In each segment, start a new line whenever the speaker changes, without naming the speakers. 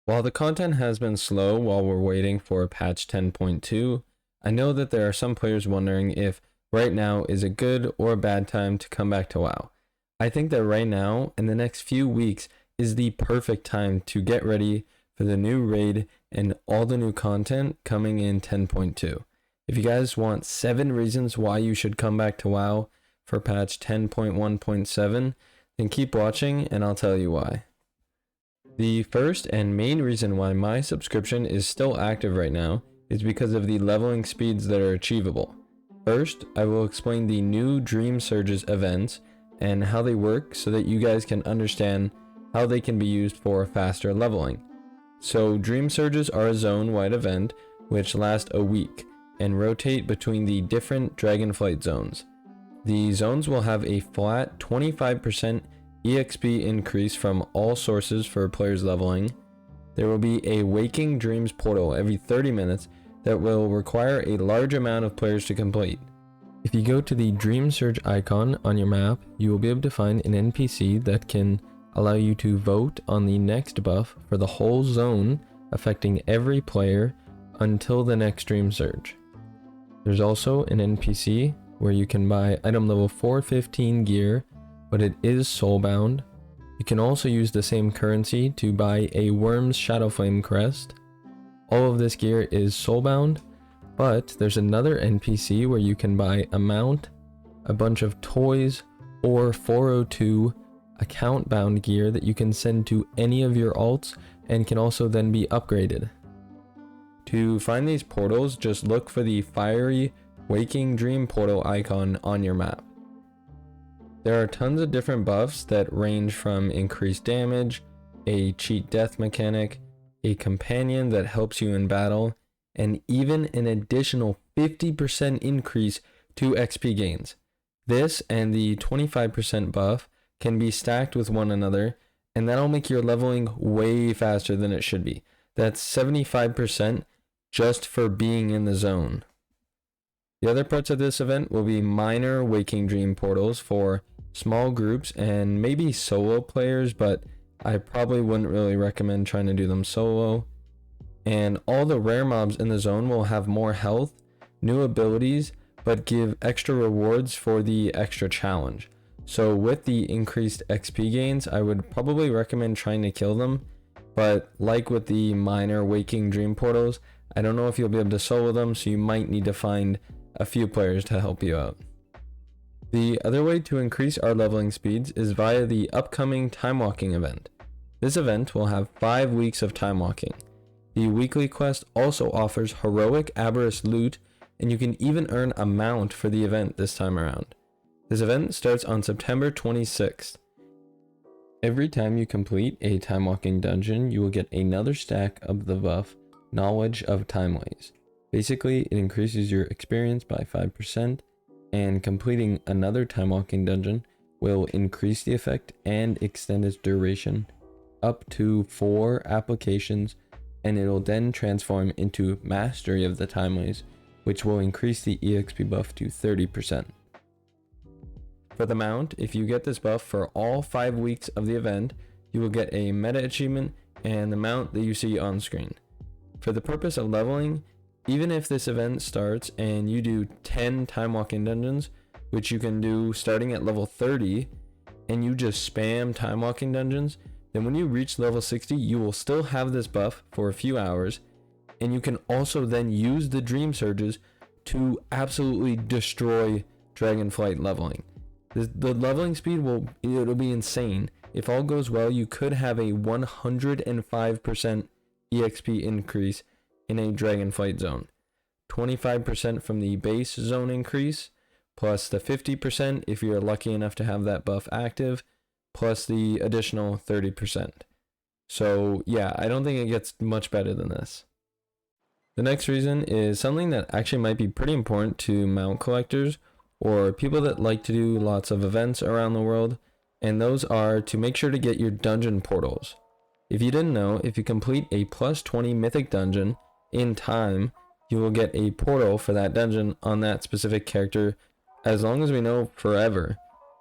While the content has been slow while we're waiting for patch 10.2, I know that there are some players wondering if right now is a good or a bad time to come back to WoW. I think that right now, in the next few weeks, is the perfect time to get ready for the new raid and all the new content coming in 10.2. If you guys want 7 reasons why you should come back to WoW for patch 10.1.7, then keep watching and I'll tell you why. The first and main reason why my subscription is still active right now is because of the leveling speeds that are achievable. First, I will explain the new Dream Surges events and how they work so that you guys can understand how they can be used for faster leveling. So Dream Surges are a zone-wide event which last a week and rotate between the different dragonflight zones. The zones will have a flat 25% EXP increase from all sources for players leveling. There will be a Waking Dreams portal every 30 minutes that will require a large amount of players to complete. If you go to the Dream Surge icon on your map, you will be able to find an NPC that can allow you to vote on the next buff for the whole zone, affecting every player until the next Dream Surge. There's also an NPC where you can buy item level 415 gear, but it is soulbound. You can also use the same currency to buy a Worm's Shadowflame crest. All of this gear is soulbound, but there's another NPC where you can buy a mount, a bunch of toys, or 402 account bound gear that you can send to any of your alts and can also then be upgraded. To find these portals, just look for the fiery Waking Dream portal icon on your map. There are tons of different buffs that range from increased damage, a cheat death mechanic, a companion that helps you in battle, and even an additional 50% increase to XP gains. This and the 25% buff can be stacked with one another, and that'll make your leveling way faster than it should be. That's 75% just for being in the zone. The other parts of this event will be minor Waking Dream portals for small groups and maybe solo players, but I probably wouldn't really recommend trying to do them solo. And all the rare mobs in the zone will have more health, new abilities, but give extra rewards for the extra challenge. So with the increased XP gains, I would probably recommend trying to kill them, but like with the minor Waking Dream portals, I don't know if you'll be able to solo them, so you might need to find a few players to help you out. The other way to increase our leveling speeds is via the upcoming time walking event. This event will have 5 weeks of time walking. The weekly quest also offers heroic Aberrus loot, and you can even earn a mount for the event this time around. This event starts on September 26th. Every time you complete a time walking dungeon, you will get another stack of the buff Knowledge of Timeways. Basically, it increases your experience by 5%, and completing another time walking dungeon will increase the effect and extend its duration up to 4 applications, and it'll then transform into Mastery of the Timeways, which will increase the EXP buff to 30%. For the mount, if you get this buff for all 5 weeks of the event, you will get a meta achievement and the mount that you see on screen. For the purpose of leveling, even if this event starts and you do 10 time walking dungeons, which you can do starting at level 30, and you just spam time walking dungeons, then when you reach level 60, you will still have this buff for a few hours, and you can also then use the Dream Surges to absolutely destroy dragonflight leveling. The leveling speed it'll be insane. If all goes well, you could have a 105% EXP increase in a dragonflight zone. 25% from the base zone increase, plus the 50% if you're lucky enough to have that buff active, plus the additional 30%. So yeah, I don't think it gets much better than this. The next reason is something that actually might be pretty important to mount collectors or people that like to do lots of events around the world, and those are to make sure to get your dungeon portals. If you didn't know, if you complete a plus 20 mythic dungeon in time, you will get a portal for that dungeon on that specific character, as long as we know, forever.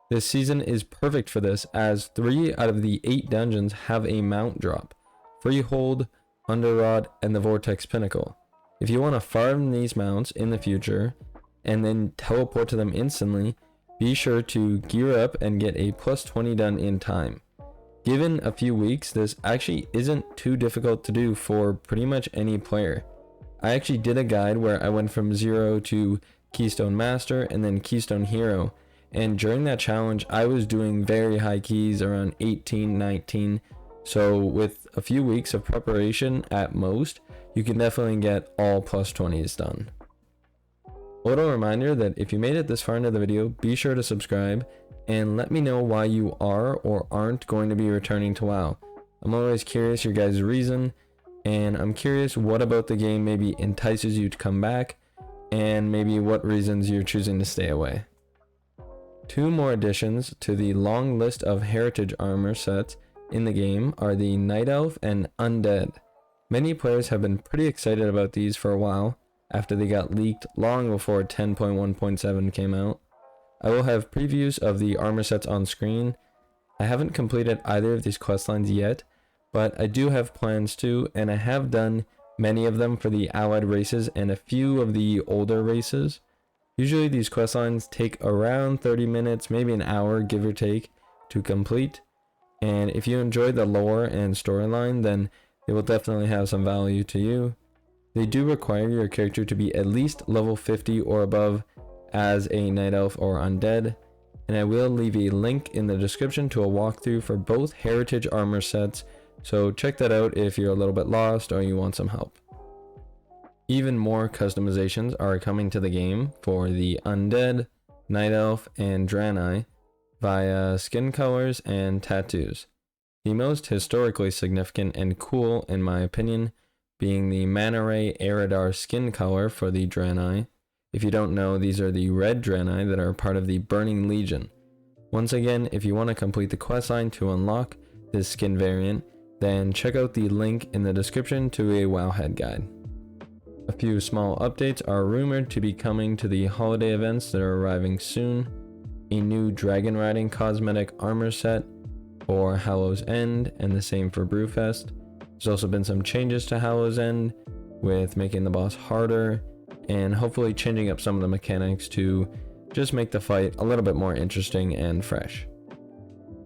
This season is perfect for this, as 3 out of the 8 dungeons have a mount drop. Freehold, Underrod, and the Vortex Pinnacle. If you want to farm these mounts in the future and then teleport to them instantly, be sure to gear up and get a plus 20 done in time. Given a few weeks, this actually isn't too difficult to do for pretty much any player. I actually did a guide where I went from 0 to Keystone Master and then Keystone Hero, and during that challenge I was doing very high keys, around 18, 19, so with a few weeks of preparation at most, you can definitely get all plus 20s done. A little reminder that if you made it this far into the video, be sure to subscribe and let me know why you are or aren't going to be returning to WoW. I'm always curious your guys' reason, and I'm curious what about the game maybe entices you to come back, and maybe what reasons you're choosing to stay away. 2 more additions to the long list of heritage armor sets in the game are the Night Elf and Undead. Many players have been pretty excited about these for a while, after they got leaked long before 10.1.7 came out. I will have previews of the armor sets on screen. I haven't completed either of these questlines yet, but I do have plans to, and I have done many of them for the allied races and a few of the older races. Usually these questlines take around 30 minutes, maybe an hour, give or take, to complete. And if you enjoy the lore and storyline, then they will definitely have some value to you. They do require your character to be at least level 50 or above as a Night Elf or Undead, and I will leave a link in the description to a walkthrough for both heritage armor sets, so check that out if you're a little bit lost or you want some help. Even more customizations are coming to the game for the Undead, Night Elf, and Draenei via skin colors and tattoos. The most historically significant and cool, in my opinion, being the Manta Ray Eridar skin color for the Draenei. If you don't know, these are the red Draenei that are part of the Burning Legion. Once again, if you want to complete the questline to unlock this skin variant, then check out the link in the description to a Wowhead guide. A few small updates are rumored to be coming to the holiday events that are arriving soon. A new dragon riding cosmetic armor set for Hallow's End, and the same for Brewfest. There's also been some changes to Hallow's End, with making the boss harder and hopefully changing up some of the mechanics to just make the fight a little bit more interesting and fresh.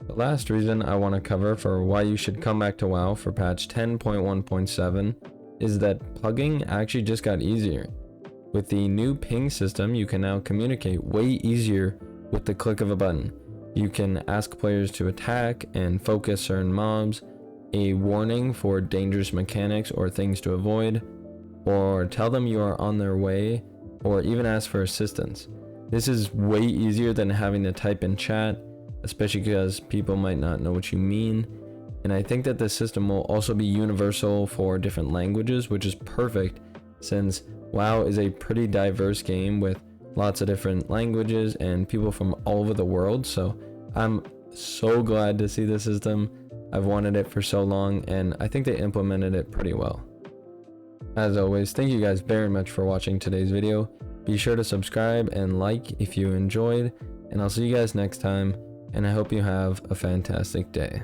The last reason I want to cover for why you should come back to WoW for patch 10.1.7 is that plugging actually just got easier. With the new ping system, you can now communicate way easier with the click of a button. You can ask players to attack and focus certain mobs, a warning for dangerous mechanics or things to avoid, or tell them you are on their way, or even ask for assistance. This is way easier than having to type in chat, especially because people might not know what you mean. And I think that the system will also be universal for different languages, which is perfect since WoW is a pretty diverse game with lots of different languages and people from all over the world. So I'm so glad to see the system. I've wanted it for so long, and I think they implemented it pretty well. As always, thank you guys very much for watching today's video. Be sure to subscribe and like if you enjoyed, and I'll see you guys next time, and I hope you have a fantastic day.